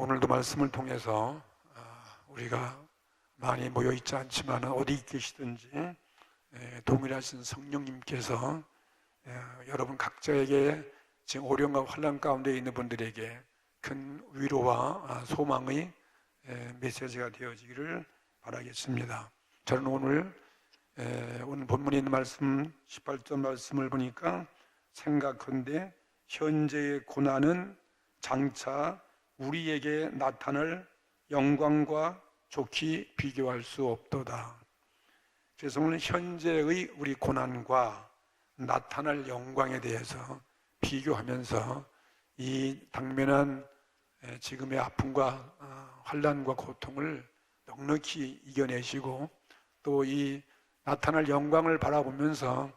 오늘도 말씀을 통해서 우리가 많이 모여 있지 않지만 어디 계시든지 동일하신 성령님께서 여러분 각자에게 지금 어려움과 환난 가운데 있는 분들에게 큰 위로와 소망의 메시지가 되어지기를 바라겠습니다. 저는 오늘 본문에 있는 말씀 18절 말씀을 보니까 생각컨대 현재의 고난은 장차 우리에게 나타날 영광과 좋게 비교할 수 없도다. 그래서 오늘 현재의 우리 고난과 나타날 영광에 대해서 비교하면서 이 당면한 지금의 아픔과 환난과 고통을 넉넉히 이겨내시고 또 이 나타날 영광을 바라보면서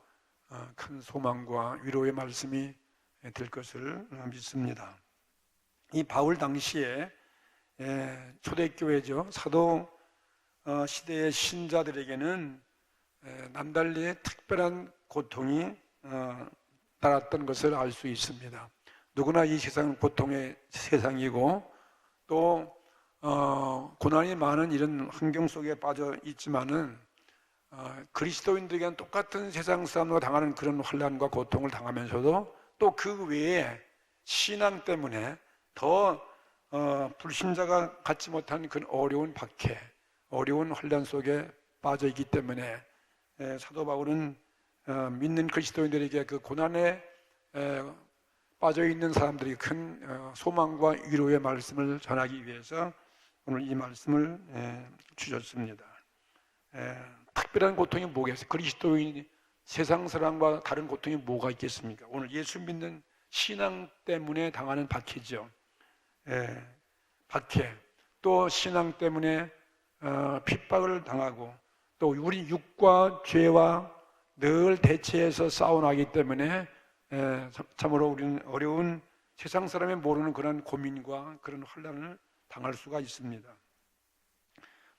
큰 소망과 위로의 말씀이 될 것을 믿습니다. 이 바울 당시에 초대교회죠. 사도 시대의 신자들에게는 남달리 특별한 고통이 따랐던 것을 알 수 있습니다. 누구나 이 세상은 고통의 세상이고 또 고난이 많은 이런 환경 속에 빠져 있지만은 그리스도인들에게는 똑같은 세상 사람과 당하는 그런 환난과 고통을 당하면서도 또 그 외에 신앙 때문에 더 불신자가 갖지 못한 그런 어려운 박해, 어려운 환난 속에 빠져 있기 때문에 사도 바울은 믿는 그리스도인들에게 그 고난에 빠져 있는 사람들이 큰 소망과 위로의 말씀을 전하기 위해서 오늘 이 말씀을 주셨습니다. 특별한 고통이 뭐겠어요? 그리스도인 세상 사람과 다른 고통이 뭐가 있겠습니까? 오늘 예수 믿는 신앙 때문에 당하는 박해죠. 박해, 또 신앙 때문에 핍박을 당하고 또 우리 육과 죄와 늘 대체해서 싸워나기 때문에 참으로 우리는 어려운 세상 사람이 모르는 그런 고민과 그런 환난을 당할 수가 있습니다.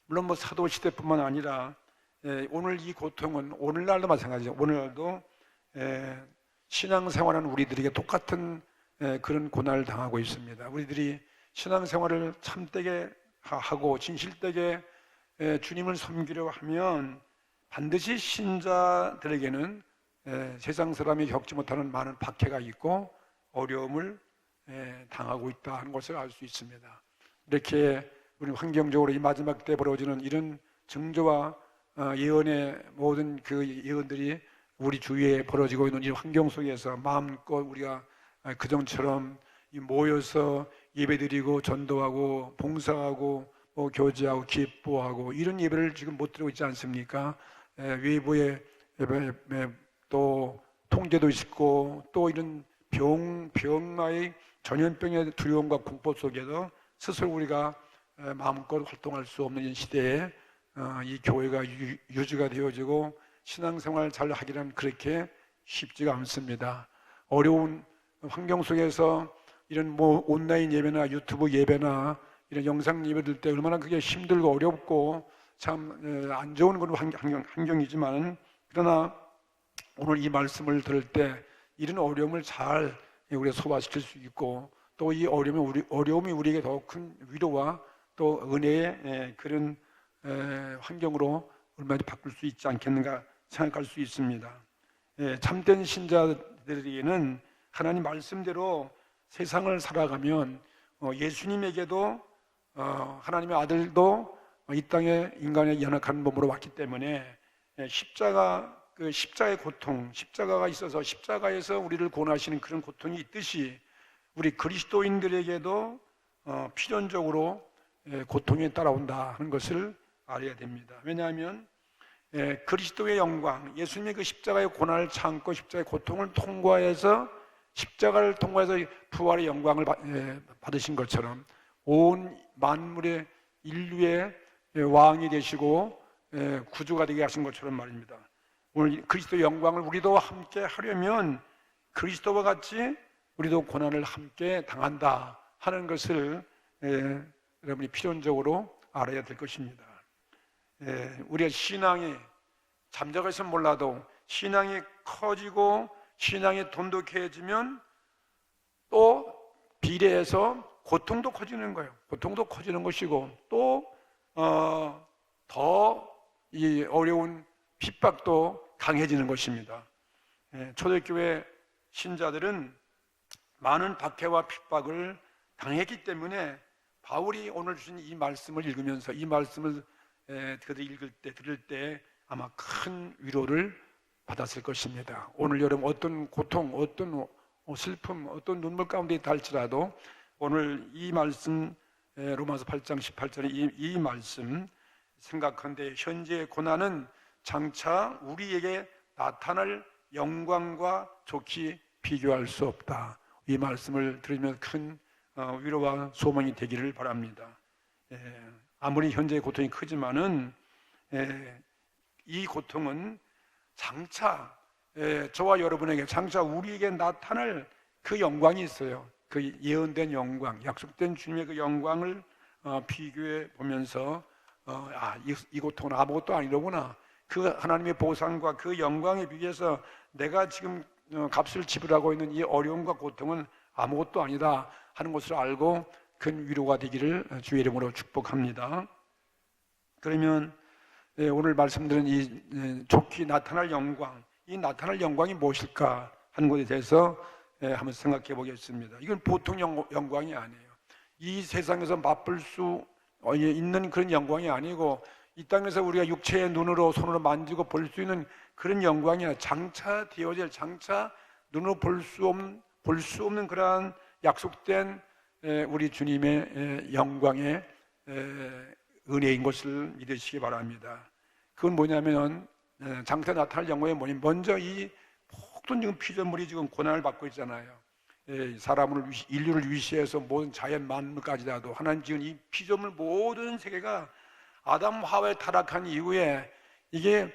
물론 사도 시대뿐만 아니라 오늘 이 고통은 오늘날도 마찬가지죠. 오늘날도 신앙생활하는 우리들에게 똑같은 그런 고난을 당하고 있습니다. 우리들이 신앙생활을 참되게 하고 진실되게 주님을 섬기려 하면 반드시 신자들에게는 세상 사람이 겪지 못하는 많은 박해가 있고 어려움을 당하고 있다 하는 것을 알 수 있습니다. 이렇게 우리 환경적으로 이 마지막 때 벌어지는 이런 증조와 예언의 모든 그 예언들이 우리 주위에 벌어지고 있는 이 환경 속에서 마음껏 우리가 그전처럼 모여서 예배드리고 전도하고 봉사하고 교제하고 기뻐하고 이런 예배를 지금 못 드리고 있지 않습니까? 외부에 또 통제도 있고 또 이런 병마의 전염병의 두려움과 공포 속에서 스스로 우리가 마음껏 활동할 수 없는 이 시대에 이 교회가 유지가 되어지고 신앙생활 잘 하기란 그렇게 쉽지가 않습니다. 어려운 환경 속에서 이런 온라인 예배나 유튜브 예배나 이런 영상 예배 들 때 얼마나 그게 힘들고 어렵고 참 안 좋은 그런 환경이지만 그러나 오늘 이 말씀을 들을 때 이런 어려움을 잘 우리가 소화시킬 수 있고 또 이 어려움이 우리에게 더 큰 위로와 또 은혜의 그런 환경으로 얼마나 바꿀 수 있지 않겠는가 생각할 수 있습니다. 참된 신자들에게는 하나님 말씀대로 세상을 살아가면 예수님에게도 하나님의 아들도 이 땅에 인간의 연약한 몸으로 왔기 때문에 십자가의 고통, 십자가가 있어서 십자가에서 우리를 구원하시는 그런 고통이 있듯이 우리 그리스도인들에게도 필연적으로 고통이 따라온다 하는 것을 알아야 됩니다. 왜냐하면 그리스도의 영광, 예수님의 그 십자가의 고난을 참고 십자가의 고통을 통과해서 십자가를 통과해서 부활의 영광을 받으신 것처럼 온 만물의 인류의 왕이 되시고 구주가 되게 하신 것처럼 말입니다. 오늘 그리스도의 영광을 우리도 함께 하려면 그리스도와 같이 우리도 고난을 함께 당한다 하는 것을 여러분이 필연적으로 알아야 될 것입니다. 우리가 신앙이 잠적해서 몰라도 신앙이 커지고 신앙이 돈독해지면 또 비례해서 고통도 커지는 거예요. 고통도 커지는 것이고 또 더 이 어려운 핍박도 강해지는 것입니다. 초대교회 신자들은 많은 박해와 핍박을 당했기 때문에 바울이 오늘 주신 이 말씀을 읽으면서 이 말씀을 그들이 들을 때 아마 큰 위로를 받았을 것입니다. 오늘 여러분 어떤 고통, 어떤 슬픔, 어떤 눈물 가운데 있다 할지라도 오늘 이 말씀 로마서 8장 18절의 이 말씀 생각한데 현재의 고난은 장차 우리에게 나타날 영광과 좋게 비교할 수 없다. 이 말씀을 들으면 큰 위로와 소망이 되기를 바랍니다. 아무리 현재의 고통이 크지만은 이 고통은 장차 저와 여러분에게 장차 우리에게 나타날 그 영광이 있어요. 그 예언된 영광, 약속된 주님의 그 영광을 비교해 보면서 이 고통은 아무것도 아니로구나. 그 하나님의 보상과 그 영광에 비해서 내가 지금 값을 지불하고 있는 이 어려움과 고통은 아무것도 아니다 하는 것을 알고 큰 위로가 되기를 주의 이름으로 축복합니다. 그러면 오늘 말씀드린 이 좋게 나타날 영광, 이 나타날 영광이 무엇일까 하는 것에 대해서 한번 생각해 보겠습니다. 이건 보통 영광이 아니에요. 이 세상에서 맛볼 수 있는 그런 영광이 아니고 이 땅에서 우리가 육체의 눈으로 손으로 만지고 볼 수 있는 그런 영광이 아니라 장차 되어질 장차 눈으로 볼 수 없는 그러한 약속된 우리 주님의 영광의 은혜인 것을 믿으시기 바랍니다. 그건 뭐냐면 장차 나타날 영광이 뭐냐면 먼저 이 모든 지금 피조물이 지금 고난을 받고 있잖아요. 사람을 인류를 위시해서 모든 자연 만물까지라도 하나님 지은 이 피조물 모든 세계가 아담 하와에 타락한 이후에 이게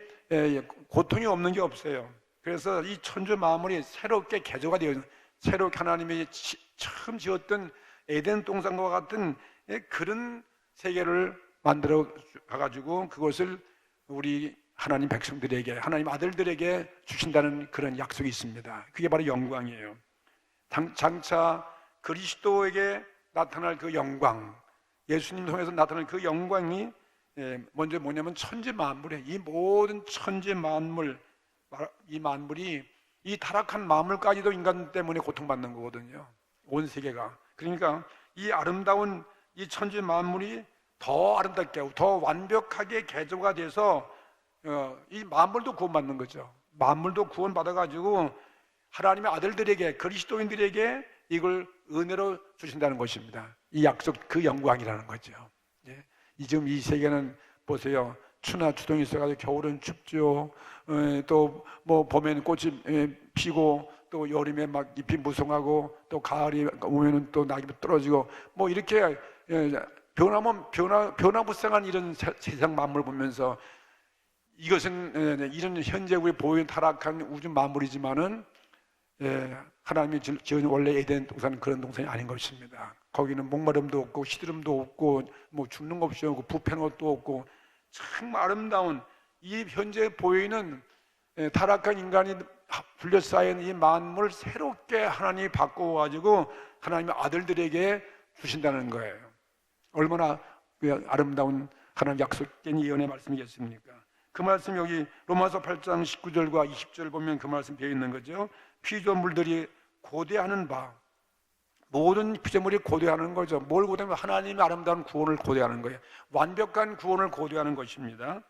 고통이 없는 게 없어요. 그래서 이 천주 만물이 새롭게 개조가 되어 새롭게 하나님이 처음 지었던 에덴 동산과 같은 그런 세계를 만들어 가지고 그것을 우리 하나님 백성들에게 하나님 아들들에게 주신다는 그런 약속이 있습니다. 그게 바로 영광이에요. 장차 그리스도에게 나타날 그 영광, 예수님 통해서 나타날 그 영광이 먼저 뭐냐면 천지 만물에 이 모든 천지 만물, 이 만물이 이 타락한 만물까지도 인간 때문에 고통받는 거거든요. 온 세계가. 그러니까 이 아름다운 이 천지 만물이 더 아름답게 더 완벽하게 개조가 돼서 이 만물도 구원받는 거죠. 만물도 구원받아가지고 하나님의 아들들에게 그리스도인들에게 이걸 은혜로 주신다는 것입니다. 이 약속 그 영광이라는 거죠. 지금 이 세계는 보세요. 추나 추동이 있어가지고 겨울은 춥죠. 또 뭐 봄에는 꽃이 피고 또 여름에 막 잎이 무성하고 또 가을이 오면은 또 낙이 떨어지고 뭐 이렇게 변화무쌍한 이런 세상 만물을 보면서 이것은 이런 현재 우리 보이는 타락한 우주 만물이지만은 하나님이 지은 원래 에덴 동산은 그런 동산이 아닌 것입니다. 거기는 목마름도 없고 시드름도 없고 뭐 죽는 것이 없고 부패한 것도 없고 참 아름다운 이 현재 보이는 타락한 인간이 둘러싸인 이 만물을 새롭게 하나님이 바꿔가지고 하나님의 아들들에게 주신다는 거예요. 얼마나 아름다운 하나님 약속된 예언의 말씀이겠습니까? 그 말씀 여기 로마서 8장 19절과 20절 보면 그 말씀 되어 있는 거죠. 피조물들이 고대하는 바, 모든 피조물이 고대하는 거죠. 뭘 고대하면 하나님의 아름다운 구원을 고대하는 거예요. 완벽한 구원을 고대하는 것입니다.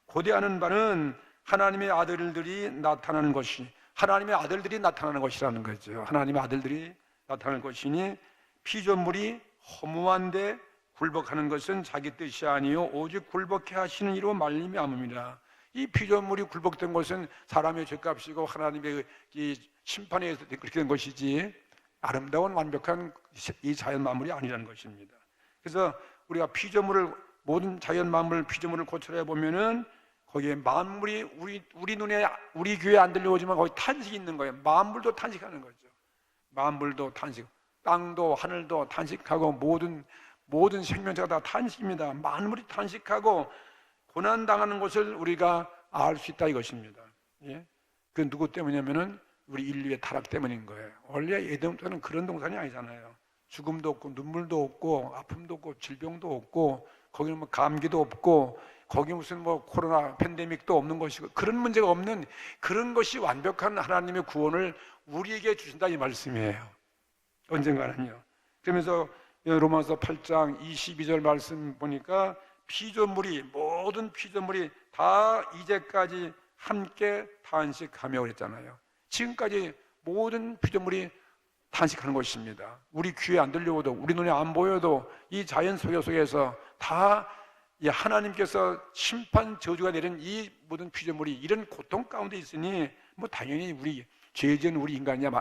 고대하는 바는 하나님의 아들들이 나타나는 것이 하나님의 아들들이 나타나는 것이라는 거죠. 하나님의 아들들이 나타나는 것이니 피조물이 허무한데 굴복하는 것은 자기 뜻이 아니요 오직 굴복해 하시는 이로 말미암음이라. 이 피조물이 굴복된 것은 사람의 죄값이고 하나님의 이 심판에 의해서 그렇게 된 것이지 아름다운 완벽한 이 자연 만물이 아니라는 것입니다. 그래서 우리가 피조물을 모든 자연 만물 피조물을 고찰해 보면은 거기에 만물이 우리 눈에 우리 귀에 안 들려오지만 거기 탄식이 있는 거예요. 만물도 탄식하는 거죠. 만물도 탄식, 땅도 하늘도 탄식하고 모든 생명체가 다 탄식입니다. 만물이 탄식하고 고난 당하는 것을 우리가 알 수 있다 이것입니다. 예? 그 누구 때문이냐면은 우리 인류의 타락 때문인 거예요. 원래 에덴 동산은 그런 동산이 아니잖아요. 죽음도 없고 눈물도 없고 아픔도 없고 질병도 없고 거기는 뭐 감기도 없고 거기 무슨 뭐 코로나 팬데믹도 없는 것이고 그런 문제가 없는 그런 것이 완벽한 하나님의 구원을 우리에게 주신다 이 말씀이에요. 언젠가는요. 그러면서 로마서 8장 22절 말씀 보니까 피조물이 모든 피조물이 다 이제까지 함께 탄식하며 그랬잖아요. 지금까지 모든 피조물이 탄식하는 것입니다. 우리 귀에 안 들려오도 우리 눈에 안 보여도 이 자연 속에서 다 하나님께서 심판 저주가 내린 이 모든 피조물이 이런 고통 가운데 있으니 뭐 당연히 우리 죄 지은 우리 인간이야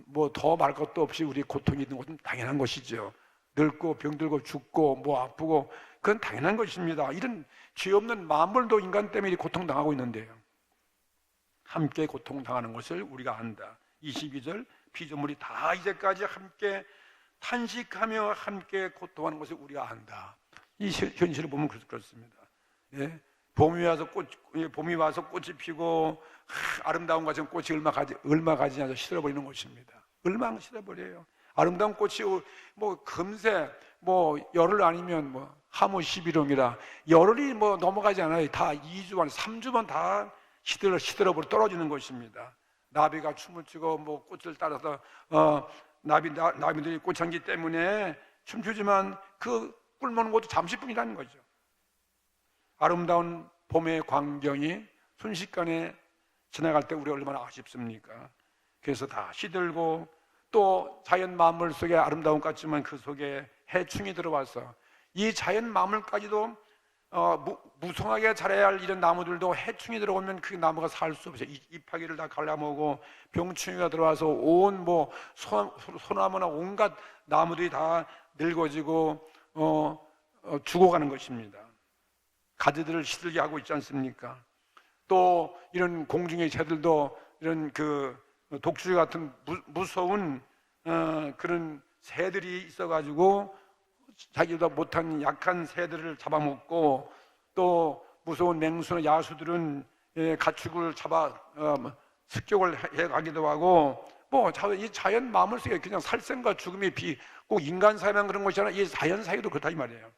뭐 더 말 것도 없이 우리 고통이 있는 것은 당연한 것이죠. 늙고 병들고 죽고 뭐 아프고 그건 당연한 것입니다. 이런 죄 없는 만물도 인간 때문에 고통당하고 있는데요. 함께 고통당하는 것을 우리가 안다. 22절 피조물이 다 이제까지 함께 탄식하며 함께 고통하는 것을 우리가 안다. 이 현실을 보면 그렇습니다. 예? 봄이 와서 꽃이 피고 아름다운 것은 꽃이 얼마 가지 않아서 시들어버리는 것입니다. 얼마 시들어버려요. 아름다운 꽃이 뭐 금세 뭐 열흘 아니면 뭐 하무 11홍이라 열흘이 뭐 넘어가지 않아요. 다 2주만 3주만 다 시들어버려 떨어지는 것입니다. 나비가 춤을 추고 뭐 꽃을 따라서 나비들이 꽃향기 때문에 춤추지만 그 꿀먹는 것도 잠시뿐이라는 거죠. 아름다운 봄의 광경이 순식간에 지나갈 때 우리 얼마나 아쉽습니까? 그래서 다 시들고 또 자연 만물 속에 아름다운 것 같지만 그 속에 해충이 들어와서 이 자연 만물까지도 무성하게 자라야 할 이런 나무들도 해충이 들어오면 그 나무가 살 수 없어요. 잎사귀를 다 갈라먹고 병충해가 들어와서 온 뭐 소나무나 온갖 나무들이 다 늙어지고 죽어가는 것입니다. 가지들을 시들게 하고 있지 않습니까? 또 이런 공중의 새들도 이런 그 독수리 같은 무서운 그런 새들이 있어가지고 자기보다 못한 약한 새들을 잡아먹고 또 무서운 맹수나 야수들은 가축을 잡아 습격을 해가기도 하고 뭐 이 자연 마음을 속에 그냥 살생과 죽음의 비 꼭 인간 사회만 그런 것이 아니라 이 자연 사회도 그렇다 이 말이에요.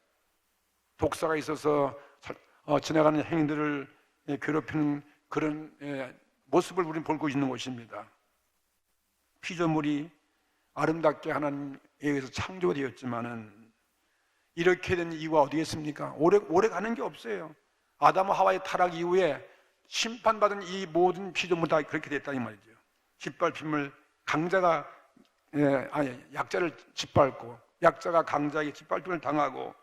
독사가 있어서 지나가는 행인들을 괴롭히는 그런 모습을 우리는 보고 있는 것입니다. 피조물이 아름답게 하나님에 의해서 창조되었지만은 이렇게 된 이유가 어디에 있습니까? 오래 가는 게 없어요. 아담과 하와의 타락 이후에 심판받은 이 모든 피조물 다 그렇게 됐다 이 말이죠. 짓밟힘을 강자가 약자를 짓밟고 약자가 강자에게 짓밟힘을 당하고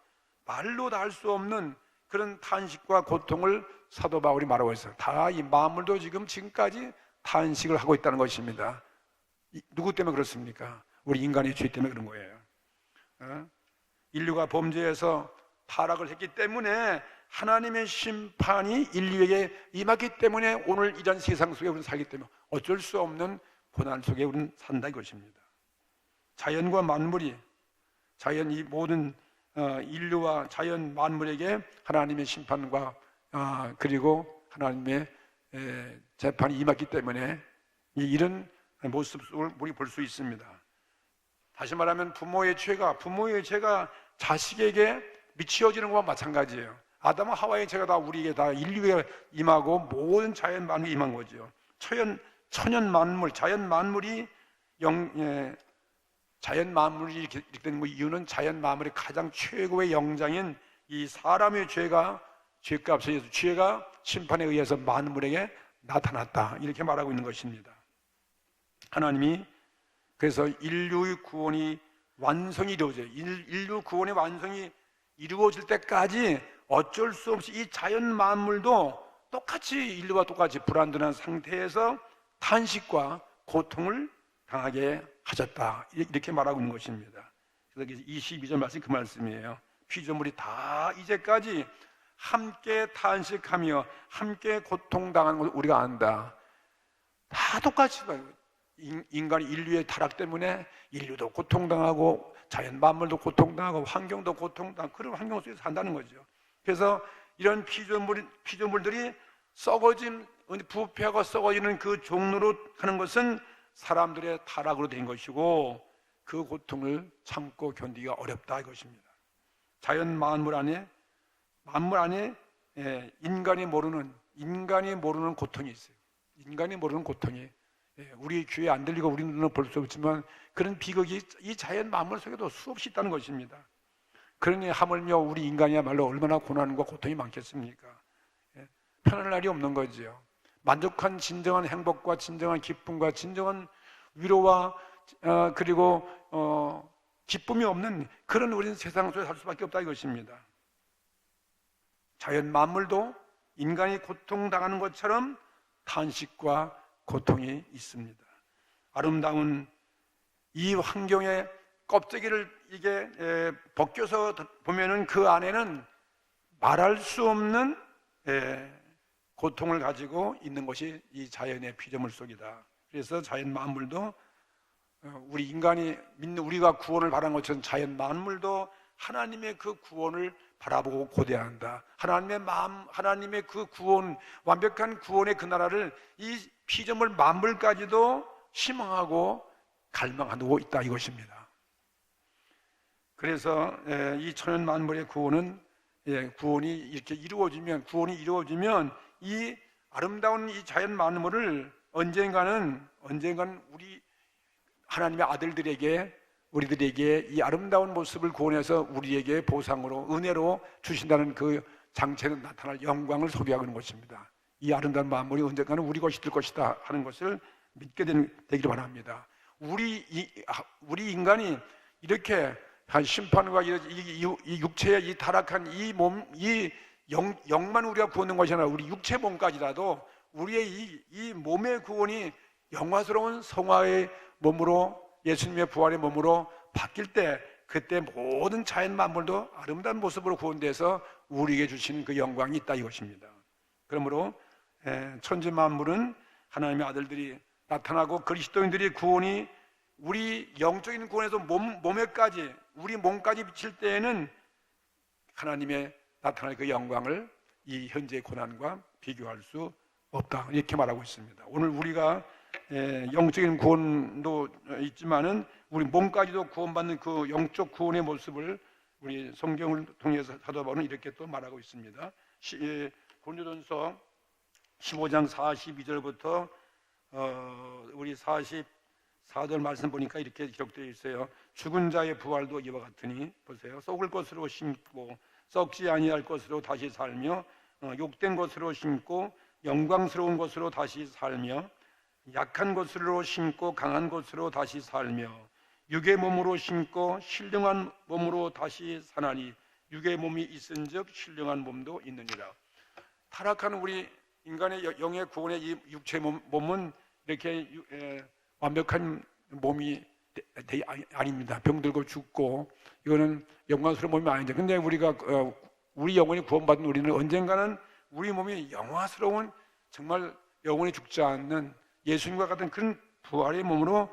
말로 다 할 수 없는 그런 탄식과 고통을 사도 바울이 말하고 있어요. 다 이 만물도 지금까지 탄식을 하고 있다는 것입니다. 누구 때문에 그렇습니까? 우리 인간의 죄 때문에 그런 거예요. 인류가 범죄해서 타락을 했기 때문에 하나님의 심판이 인류에게 임했기 때문에 오늘 이런 세상 속에 우리는 살기 때문에 어쩔 수 없는 고난 속에 우리는 산다 이것입니다. 자연과 만물이 자연 이 모든 인류와 자연 만물에게 하나님의 심판과 그리고 하나님의 재판이 임했기 때문에 이런 모습을 우리 볼 수 있습니다. 다시 말하면 부모의 죄가 자식에게 미치어지는 것과 마찬가지예요. 아담과 하와의 죄가 다 우리에게 다 인류에 임하고 모든 자연 만물이 임한 거죠. 천연 만물, 자연 만물이 이렇게 되는 이유는 자연 만물의 가장 최고의 영장인 이 사람의 죄값에 의해서 죄가 심판에 의해서 만물에게 나타났다 이렇게 말하고 있는 것입니다. 하나님이 그래서 인류의 구원이 완성이 이루어져요. 인류 구원의 완성이 이루어질 때까지 어쩔 수 없이 이 자연 만물도 똑같이 인류와 똑같이 불완전한 상태에서 탄식과 고통을 당하게 하셨다 이렇게 말하고 있는 것입니다. 그래서 22절 말씀 그 말씀이에요. 피조물이 다 이제까지 함께 탄식하며 함께 고통당하는 것을 우리가 안다. 다 똑같이 인간이 인류의 타락 때문에 인류도 고통당하고 자연 만물도 고통당하고 환경도 고통당하고 그런 환경 속에서 산다는 거죠. 그래서 이런 피조물들이 부패하고 썩어지는 그 종로로 하는 것은 사람들의 타락으로 된 것이고 그 고통을 참고 견디기가 어렵다 이것입니다. 자연 만물 안에 인간이 모르는 고통이 있어요. 인간이 모르는 고통이, 우리 귀에 안 들리고 우리 눈으로 볼 수 없지만 그런 비극이 이 자연 만물 속에도 수없이 있다는 것입니다. 그러니 하물며 우리 인간이야말로 얼마나 고난과 고통이 많겠습니까? 편할 날이 없는 거지요. 만족한 진정한 행복과 진정한 기쁨과 진정한 위로와 그리고 기쁨이 없는 그런 우리는 세상 속에 살 수밖에 없다 이것입니다. 자연 만물도 인간이 고통당하는 것처럼 탄식과 고통이 있습니다. 아름다운 이 환경의 껍데기를 이게 벗겨서 보면은 그 안에는 말할 수 없는 고통을 가지고 있는 것이 이 자연의 피조물 속이다. 그래서 자연 만물도 우리 인간이 믿는 우리가 구원을 바라는 것처럼 자연 만물도 하나님의 그 구원을 바라보고 고대한다. 하나님의 마음, 하나님의 그 구원, 완벽한 구원의 그 나라를 이 피조물 만물까지도 희망하고 갈망하고 있다 이것입니다. 그래서 이 천연 만물의 구원은 구원이 이루어지면 이 아름다운 이 자연 만물을 언젠가는 우리 하나님의 아들들에게 우리들에게 이 아름다운 모습을 구원해서 우리에게 보상으로 은혜로 주신다는 그 장체는 나타날 영광을 소비하고 있는 것입니다. 이 아름다운 만물이 언젠가는 우리 것이 될 것이다 하는 것을 믿게 되기를 바랍니다. 우리 인간이 이렇게 한 심판과 이 육체의 이 타락한 이 몸, 이 영만 우리가 구원된 것이 아니라 우리 육체 몸까지라도 우리의 이 몸의 구원이 영화스러운 성화의 몸으로 예수님의 부활의 몸으로 바뀔 때 그때 모든 자연 만물도 아름다운 모습으로 구원돼서 우리에게 주시는 그 영광이 있다 이것입니다. 그러므로 천지 만물은 하나님의 아들들이 나타나고 그리스도인들의 구원이 우리 영적인 구원에서 몸에까지 우리 몸까지 비칠 때에는 하나님의 나타날 그 영광을 이 현재의 고난과 비교할 수 없다 이렇게 말하고 있습니다. 오늘 우리가 영적인 구원도 있지만은 우리 몸까지도 구원받는 그 영적 구원의 모습을 우리 성경을 통해서 사도 바울은 이렇게 또 말하고 있습니다. 고린도전서 15장 42절부터 우리 44절 말씀 보니까 이렇게 기록되어 있어요. 죽은 자의 부활도 이와 같으니 보세요. 썩을 것으로 심고 썩지 아니할 것으로 다시 살며 욕된 것으로 심고 영광스러운 것으로 다시 살며 약한 것으로 심고 강한 것으로 다시 살며 육의 몸으로 심고 신령한 몸으로 다시 사나니 육의 몸이 있은즉 신령한 몸도 있느니라. 타락한 우리 인간의 영의 구원의 이 육체 몸은 이렇게 완벽한 몸이 아닙니다. 병들고 죽고 이거는 영광스러운 몸이 아닌데, 근데 우리 영혼이 구원받은 우리는 언젠가는 우리 몸이 영화스러운 정말 영원히 죽지 않는 예수님과 같은 그런 부활의 몸으로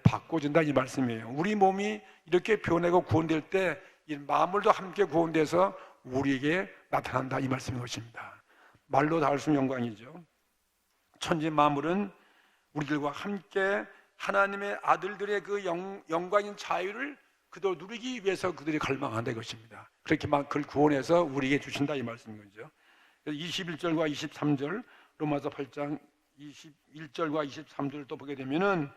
바꿔진다 이 말씀이에요. 우리 몸이 이렇게 변하고 구원될 때 이 만물도 함께 구원돼서 우리에게 나타난다 이 말씀인 것입니다. 말로 다 할 수 있는 영광이죠. 천지 만물은 우리들과 함께 하나님의 아들들의 그 영광인 자유를 그대로 누리기 위해서 그들이 갈망한다 이것입니다. 그렇게 막 그걸 구원해서 우리에게 주신다 이 말씀인 거죠. 21절과 23절 로마서 8장 21절과 23절을 또 보게 되면은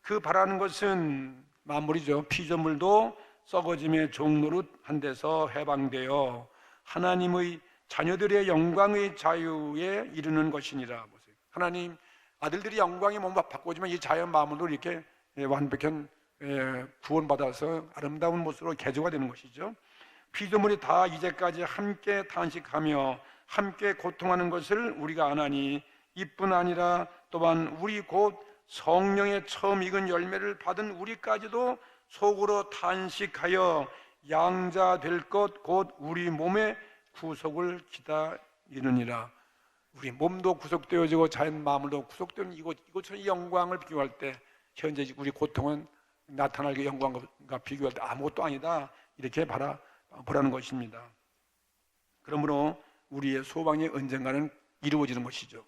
그 바라는 것은 만물이죠. 피조물도 썩어짐의 종노릇한 데서 해방되어 하나님의 자녀들의 영광의 자유에 이르는 것이니라. 보세요. 하나님 아들들이 영광의 몸을 바꾸지만 이 자연 만물도 이렇게 완벽한 구원받아서 아름다운 모습으로 개조가 되는 것이죠. 피조물이 다 이제까지 함께 탄식하며 함께 고통하는 것을 우리가 아나니 이뿐 아니라 또한 우리 곧 성령의 처음 익은 열매를 받은 우리까지도 속으로 탄식하여 양자 될 것 곧 우리 몸의 구속을 기다리느니라. 우리 몸도 구속되어지고 자연 마음도 구속되는 이것처럼 이 영광을 비교할 때 현재 우리 고통은 나타날 그 영광과 비교할 때 아무것도 아니다 이렇게 보라는 것입니다. 그러므로 우리의 소망이 언젠가는 이루어지는 것이죠.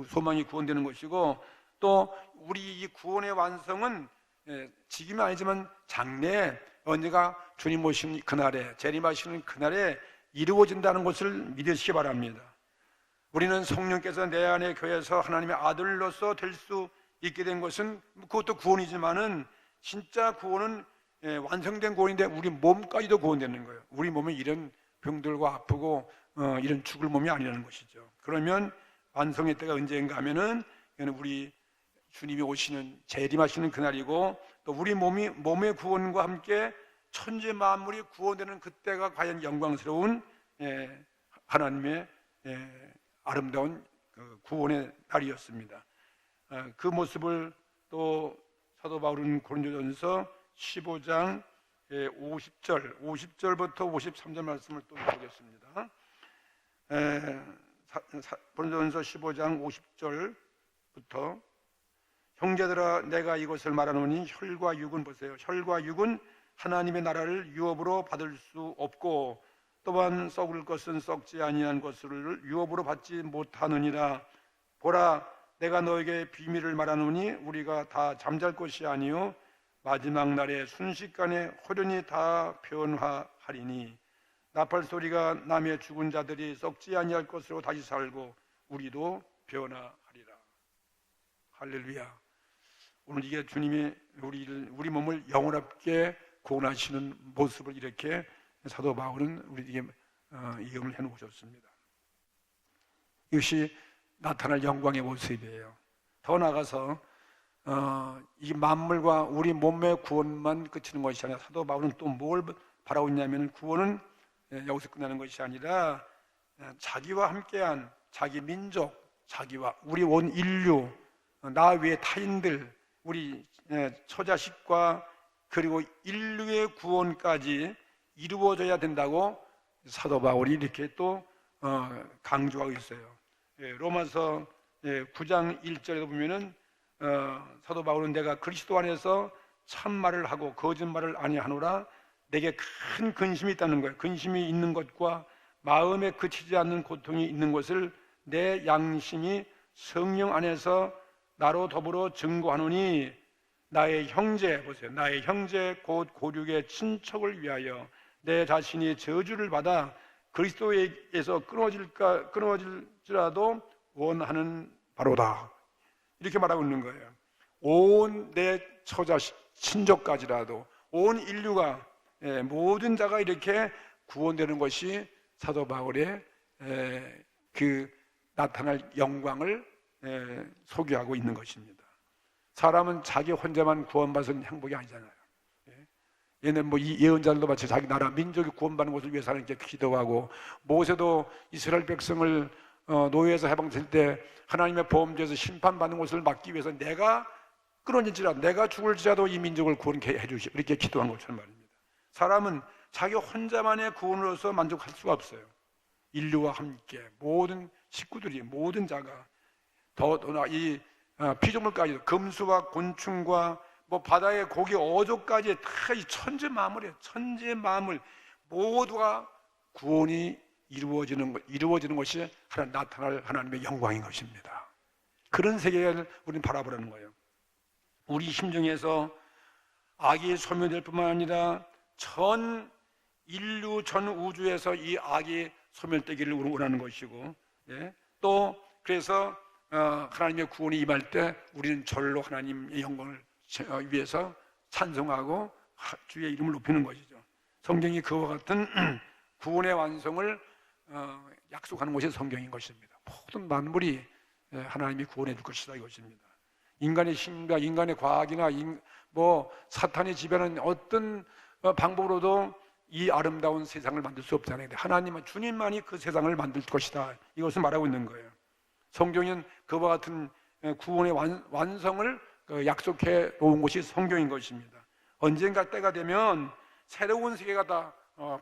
소망이 구원되는 것이고 또 우리 이 구원의 완성은 지금은 아니지만 장래에 언제가 주님 오시는 그날에, 재림하시는 그날에 이루어진다는 것을 믿으시기 바랍니다. 우리는 성령께서 내 안에 교회에서 하나님의 아들로서 될 수 있게 된 것은 그것도 구원이지만은 진짜 구원은 완성된 구원인데 우리 몸까지도 구원되는 거예요. 우리 몸에 이런 병들고 아프고 이런 죽을 몸이 아니라는 것이죠. 그러면 완성의 때가 언제인가 하면은 우리 주님이 오시는 재림하시는 그날이고 또 우리 몸의 구원과 함께 천지 만물이 구원되는 그때가 과연 영광스러운 하나님의 아름다운 구원의 날이었습니다. 그 모습을 또 사도 바울은 고린도전서 15장 50절부터 53절 말씀을 또 보겠습니다. 고린도전서 15장 50절부터 형제들아 내가 이것을 말하노니 혈과 육은 보세요. 혈과 육은 하나님의 나라를 유업으로 받을 수 없고 또한 썩을 것은 썩지 아니한 것을 유업으로 받지 못하느니라. 보라 내가 너에게 비밀을 말하노니 우리가 다 잠잘 것이 아니요 마지막 날에 순식간에 호련히 다 변화하리니 나팔 소리가 나며 죽은 자들이 썩지 아니할 것으로 다시 살고 우리도 변화하리라. 할렐루야. 오늘 이게 주님이 우리 몸을 영원하게 구원하시는 모습을 이렇게 사도 바울은 우리에게 이용을 해놓으셨습니다. 이것이 나타날 영광의 모습이에요. 더 나아가서 이 만물과 우리 몸의 구원만 그치는 것이 아니라 사도 바울은 또 뭘 바라고 있냐면 구원은 여기서 끝나는 것이 아니라 자기와 함께한 자기 민족, 자기와 우리 온 인류, 나 외의 타인들, 우리 처자식과 그리고 인류의 구원까지 이루어져야 된다고 사도 바울이 이렇게 또 강조하고 있어요. 로마서 9장 1절에 보면은 사도 바울은 내가 그리스도 안에서 참말을 하고 거짓말을 아니하노라. 내게 큰 근심이 있다는 거예요. 근심이 있는 것과 마음에 그치지 않는 고통이 있는 것을 내 양심이 성령 안에서 나로 더불어 증거하노니 나의 형제, 보세요. 나의 형제 곧 고륙의 친척을 위하여 내 자신이 저주를 받아 그리스도에게서 끊어질지라도 원하는 바로다. 이렇게 말하고 있는 거예요. 온 내 처자 친족까지라도 온 인류가 모든 자가 이렇게 구원되는 것이 사도 바울의 그 나타날 영광을 소개하고 있는 것입니다. 사람은 자기 혼자만 구원받은 행복이 아니잖아요. 얘는 이 예언자들도 마치 자기 나라 민족이 구원받는 것을 위해서 하나님께 기도하고 모세도 이스라엘 백성을 노예에서 해방될 때 하나님의 보험제에서 심판받는 것을 막기 위해서 내가 끊어질지라도 내가 죽을지라도 이 민족을 구원케 해주시오 이렇게 기도한 것처럼 말입니다. 사람은 자기 혼자만의 구원으로서 만족할 수가 없어요. 인류와 함께 모든 식구들이 모든 자가 더나 이 피조물까지도 금수와 곤충과 바다의 고기 어조까지 다 이 천재 만물 모두가 구원이 이루어지는 것이 나타날 하나님의 영광인 것입니다. 그런 세계를 우리는 바라보라는 거예요. 우리 심정에서 악이 소멸될 뿐만 아니라 전 인류 전 우주에서 이 악이 소멸되기를 원하는 것이고 또 그래서 하나님의 구원이 임할 때 우리는 절로 하나님의 영광을 위해서 찬송하고 주의 이름을 높이는 것이죠. 성경이 그와 같은 구원의 완성을 약속하는 것이 성경인 것입니다. 모든 만물이 하나님이 구원해 줄 것이다 이것입니다. 인간의 힘과 인간의 과학이나 사탄이 지배하는 어떤 방법으로도 이 아름다운 세상을 만들 수 없잖아요. 하나님은 주님만이 그 세상을 만들 것이다 이것을 말하고 있는 거예요. 성경은 그와 같은 구원의 완성을 약속해 놓은 것이 성경인 것입니다. 언젠가 때가 되면 새로운 세계가 다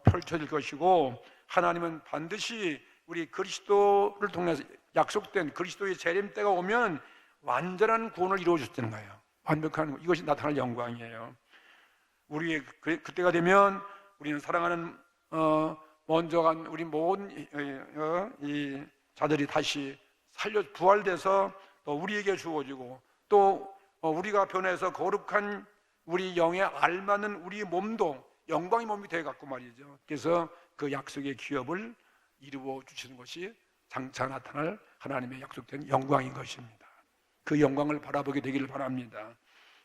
펼쳐질 것이고 하나님은 반드시 우리 그리스도를 통해서 약속된 그리스도의 재림 때가 오면 완전한 구원을 이루어주셨다는 거예요. 완벽한 이것이 나타날 영광이에요. 우리 그때가 되면 우리는 사랑하는 먼저 간 우리 모든 이 자들이 다시 부활돼서 또 우리에게 주어지고 또 우리가 변해서 거룩한 우리 영에 알맞는 우리 몸도 영광의 몸이 되어갖고 말이죠. 그래서 그 약속의 기업을 이루어 주시는 것이 장차 나타날 하나님의 약속된 영광인 것입니다. 그 영광을 바라보게 되기를 바랍니다.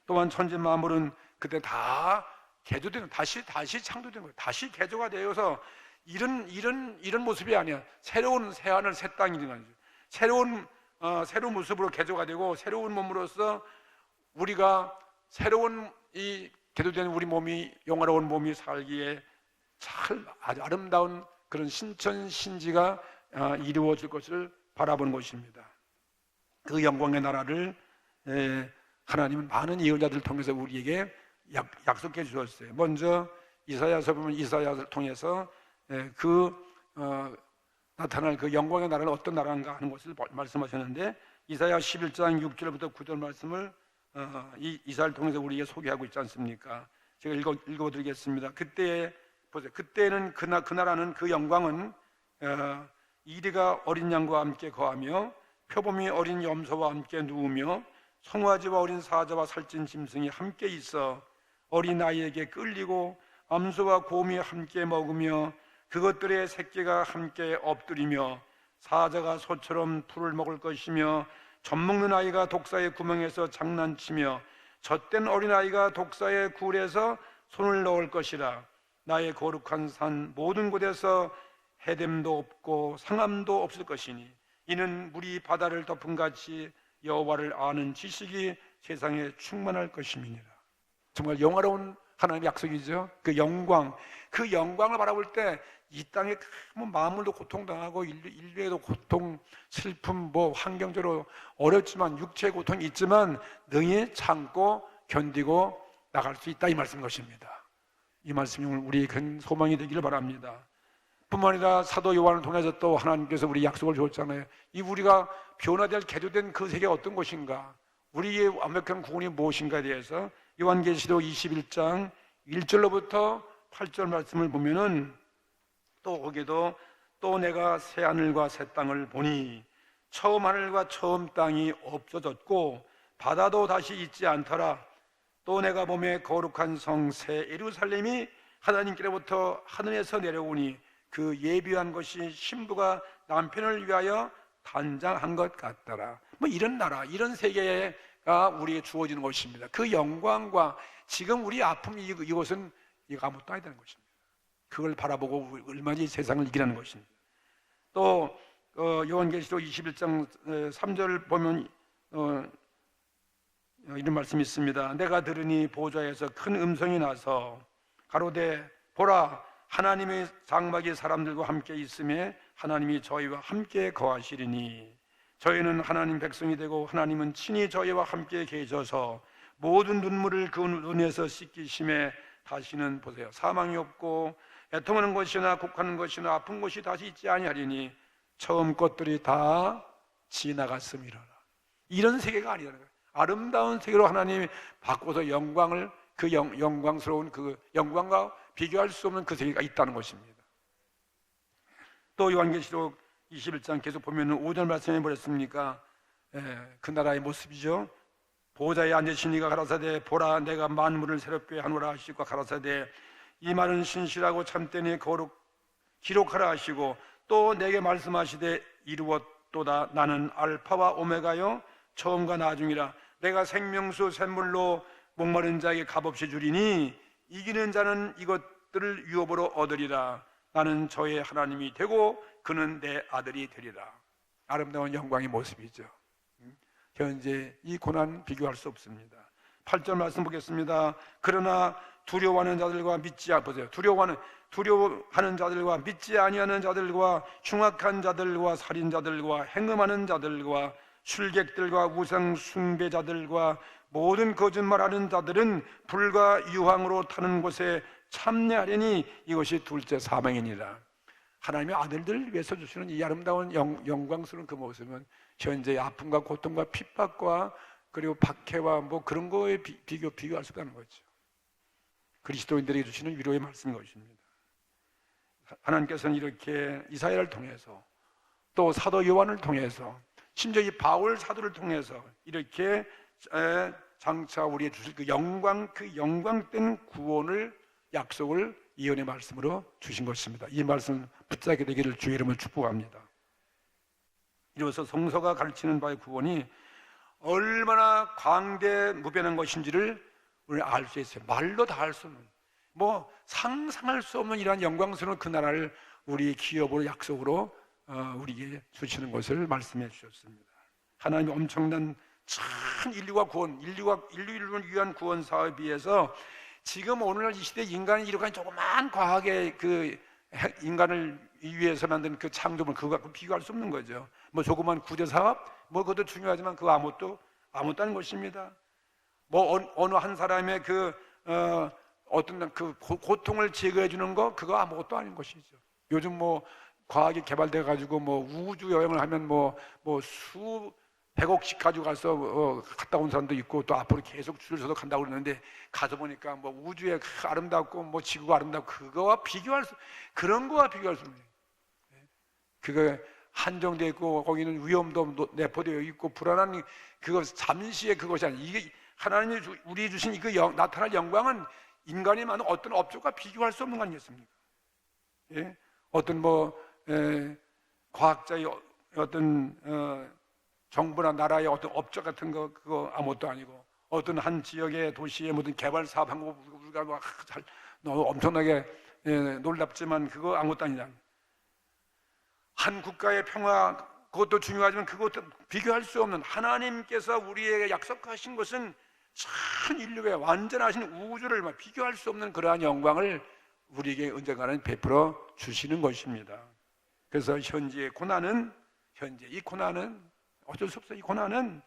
또한 천지 만물은 그때 다 개조되는, 다시 창조되는 거예요. 다시 개조가 되어서 이런 모습이 아니야. 새로운 새하늘 새 땅이 되는 거죠. 새로운 모습으로 개조가 되고 새로운 몸으로서 우리가 새로운 이 개조된 우리 몸이, 영화로운 몸이 살기에 아주 아름다운 그런 신천신지가 이루어질 것을 바라보는 것입니다. 그 영광의 나라를 하나님은 많은 예언자들을 통해서 우리에게 약속해 주셨어요. 먼저 이사야서 보면 이사야를 통해서 나타날 그 영광의 나라는 어떤 나라인가 하는 것을 말씀하셨는데, 이사야 11장 6절부터 9절 말씀을 이사야를 통해서 우리에게 소개하고 있지 않습니까? 제가 읽어드리겠습니다. 그때 보세요. 그때는 그 나라는, 그 영광은 이리가 어린 양과 함께 거하며 표범이 어린 염소와 함께 누우며 송아지와 어린 사자와 살찐 짐승이 함께 있어 어린 아이에게 끌리고 암소와 곰이 함께 먹으며 그것들의 새끼가 함께 엎드리며 사자가 소처럼 풀을 먹을 것이며 젖먹는 아이가 독사의 구멍에서 장난치며 젖된 어린아이가 독사의 굴에서 손을 넣을 것이라. 나의 거룩한 산 모든 곳에서 해됨도 없고 상함도 없을 것이니 이는 물이 바다를 덮은 같이 여호와를 아는 지식이 세상에 충만할 것임이니라. 정말 영화로운 하나님의 약속이죠. 그 영광을 바라볼 때 이 땅에 마음으로도 고통당하고 인류에도 고통, 슬픔, 환경적으로 어렵지만 육체의 고통이 있지만 능히 참고 견디고 나갈 수 있다, 이 말씀인 것입니다. 이 말씀이 우리의 큰 소망이 되기를 바랍니다. 뿐만 아니라 사도 요한을 통해서 또 하나님께서 우리 약속을 줬잖아요. 이 우리가 변화될 개조된 그 세계가 어떤 것인가, 우리의 완벽한 구원이 무엇인가에 대해서 요한계시록 21장 1절로부터 8절 말씀을 보면은 또 거기도 또 내가 새 하늘과 새 땅을 보니 처음 하늘과 처음 땅이 없어졌고 바다도 다시 있지 않더라. 또 내가 보매 거룩한 성 새 예루살렘이 하나님께로부터 하늘에서 내려오니 그 예비한 것이 신부가 남편을 위하여 단장한 것 같더라. 이런 나라, 이런 세계가 우리에게 주어지는 것입니다. 그 영광과 지금 우리 아픔, 이것은 이거 아무것도 아니다는 것입니다. 그걸 바라보고 얼마나 이 세상을 이기라는 것입니다. 또 요한계시록 21장 3절 보면 이런 말씀이 있습니다. 내가 들으니 보좌에서 큰 음성이 나서 가로되 보라, 하나님의 장막이 사람들과 함께 있음에 하나님이 저희와 함께 거하시리니 저희는 하나님 백성이 되고 하나님은 친히 저희와 함께 계셔서 모든 눈물을 그 눈에서 씻기심에 다시는 보세요, 사망이 없고 애통하는 것이나 곡하는 것이나 아픈 것이 다시 있지 아니하리니 처음 것들이 다 지나갔음이로라. 이런 세계가 아니라는 거예요. 아름다운 세계로 하나님이 바꿔서 영광을, 그 영광스러운 그 영광과 비교할 수 없는 그 세계가 있다는 것입니다. 또 요한계시록 21장 계속 보면 5절 말씀해 버렸습니까? 그 나라의 모습이죠. 보좌에 앉으시니가 가라사대 보라, 내가 만물을 새롭게 하노라 하시고 가라사대 이 말은 신실하고 참되니 기록하라 하시고 또 내게 말씀하시되 이루었도다. 나는 알파와 오메가요 처음과 나중이라. 내가 생명수 샘물로 목마른 자에게 값없이 주리니 이기는 자는 이것들을 유업으로 얻으리라. 나는 저의 하나님이 되고 그는 내 아들이 되리라. 아름다운 영광의 모습이죠. 현재 이 고난 비교할 수 없습니다. 8절 말씀 보겠습니다. 그러나 두려워하는 자들과 두려워하는 자들과 믿지 아니하는 자들과 흉악한 자들과 살인자들과 행음하는 자들과 술객들과 우상 숭배자들과 모든 거짓말하는 자들은 불과 유황으로 타는 곳에 참여하려니 이것이 둘째 사망이니라. 하나님의 아들들을 위해서 주시는 이 아름다운 영광스러운 그 모습은 현재의 아픔과 고통과 핍박과 그리고 박해와 그런 거에 비교할 수가 없는 거죠. 그리스도인들에게 주시는 위로의 말씀인 것입니다. 하나님께서는 이렇게 이사야를 통해서 또 사도 요한을 통해서 심지어 이 바울 사도를 통해서 이렇게 장차 우리의 주실 그 영광된 구원을 약속을 예언의 말씀으로 주신 것입니다. 이 말씀 붙잡게 되기를 주의 이름으로 축복합니다. 이로써 성서가 가르치는 바의 구원이 얼마나 광대무변한 것인지를 우리는 알 수 있어요. 말로 다 할 수 없는, 뭐 상상할 수 없는 이러한 영광스러운 그 나라를 우리 기업으로 약속으로 우리에게 주시는 것을 말씀해 주셨습니다. 하나님의 엄청난 참 인류가 인류를 위한 구원 사업에 비해서 지금 오늘날 이 시대 인간이 이룩한 조그만 과학의 그 인간을 위해서 만든 그 창조물, 그거하고 비교할 수 없는 거죠. 뭐 조그만 구제 사업, 뭐 그것도 중요하지만 그거 아무것도 아닌 것입니다. 뭐 어느 한 사람의 어떤 그 고통을 제거해 주는 거, 그거 아무것도 아닌 것이죠. 요즘 뭐 과학이 개발돼 가지고 뭐 우주 여행을 하면 뭐 수백억씩 가지고 가서 갔다 온 사람도 있고, 또 앞으로 계속 줄 서서 간다고 그러는데, 가서 보니까 뭐 우주에 아름답고 뭐 지구가 아름답고 그런 거와 비교할 수 없는, 그거 한정되어 있고 거기는 위험도 내포되어 있고 불안한 그거 잠시의 그것이 아니에요. 이게 하나님이 우리 주신 그 나타날 영광은 인간이 만든 어떤 업적과 비교할 수 없는 거 아니겠습니까? 예? 어떤 과학자의 어떤 정부나 나라의 어떤 업적 같은 거, 그거 아무것도 아니고, 어떤 한 지역의 도시의 모든 개발 사업 한 거 우리가 너무 엄청나게 놀랍지만 그거 아무것도 아니냐. 한 국가의 평화, 그것도 중요하지만 그것도 비교할 수 없는, 하나님께서 우리에게 약속하신 것은 전 인류의 완전하신 우주를 비교할 수 없는 그러한 영광을 우리에게 언젠가는 베풀어 주시는 것입니다. 그래서 현재 이 고난은 어쩔 수 없어요. 이 고난은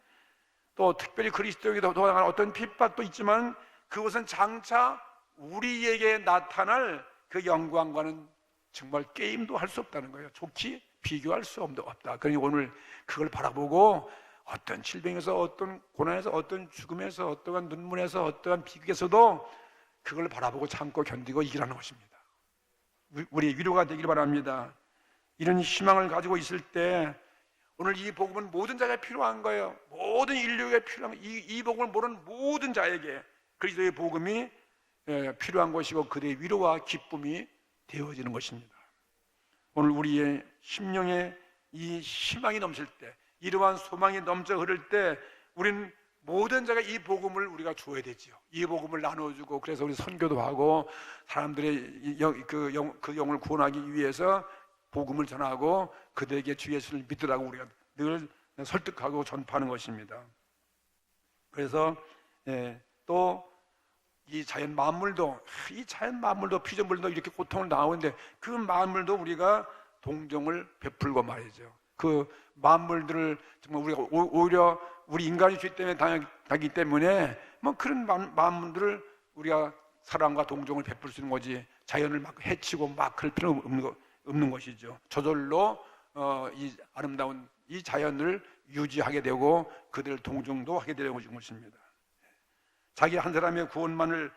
또 특별히 그리스도에게도 도당하는 어떤 핍박도 있지만, 그것은 장차 우리에게 나타날 그 영광과는 정말 게임도 할 수 없다는 거예요. 좋게 비교할 수 없다. 그러니 오늘 그걸 바라보고 어떤 질병에서, 어떤 고난에서, 어떤 죽음에서, 어떠한 눈물에서, 어떠한 비극에서도 그걸 바라보고 참고 견디고 이기라는 것입니다. 우리의 위로가 되길 바랍니다. 이런 희망을 가지고 있을 때 오늘 이 복음은 모든 자에게 필요한 거예요. 모든 인류에게 필요한 거예요. 이 복음을 모르는 모든 자에게 그리스도의 복음이 필요한 것이고 그들의 위로와 기쁨이 되어지는 것입니다. 오늘 우리의 심령에 이 희망이 넘칠 때, 이러한 소망이 넘쳐 흐를 때, 우리는 모든 자가 이 복음을 우리가 줘야 되지요. 이 복음을 나눠주고, 그래서 우리 선교도 하고 사람들의 그 영을 구원하기 위해서 복음을 전하고 그들에게 주 예수를 믿으라고 우리가 늘 설득하고 전파하는 것입니다. 그래서 또 이 자연 만물도 피조물도 이렇게 고통을 당하는데, 그 만물도 우리가 동정을 베풀고 말이죠. 그 만물들을 정말 우리가 오히려 우리 인간이 죄 때문에 당하기 때문에 뭐 그런 만물들을 우리가 사랑과 동정을 베풀 수 있는 거지, 자연을 막 해치고 막 그럴 필요는 없는 것이죠. 저절로 이 아름다운 이 자연을 유지하게 되고 그들 동정도 하게 되는 것입니다. 자기 한 사람의 구원만을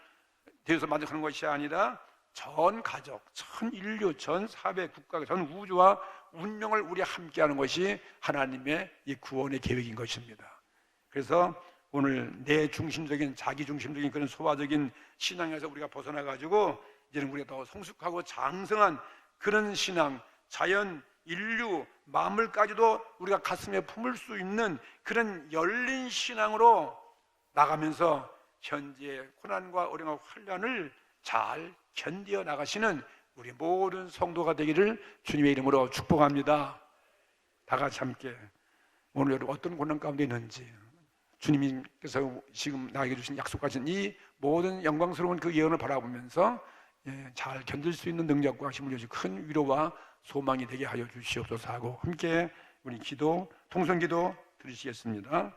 대해서 만족하는 것이 아니라 전 가족, 전 인류, 전 사회, 국가, 전 우주와 운명을 우리 함께하는 것이 하나님의 이 구원의 계획인 것입니다. 그래서 오늘 내 중심적인, 자기 중심적인 그런 소화적인 신앙에서 우리가 벗어나 가지고 이제는 우리가 더 성숙하고 장성한 그런 신앙, 자연, 인류, 만물까지도 우리가 가슴에 품을 수 있는 그런 열린 신앙으로 나가면서 현재의 고난과 어려움과 환난을 잘 견디어 나가시는 우리 모든 성도가 되기를 주님의 이름으로 축복합니다. 다 같이 함께 오늘 여러분 어떤 고난 가운데 있는지, 주님께서 지금 나에게 주신 약속하신 이 모든 영광스러운 그 예언을 바라보면서 잘 견딜 수 있는 능력과 힘을 주시고 큰 위로와 소망이 되게 하여 주시옵소서 하고 함께 우리 통성기도 드리시겠습니다.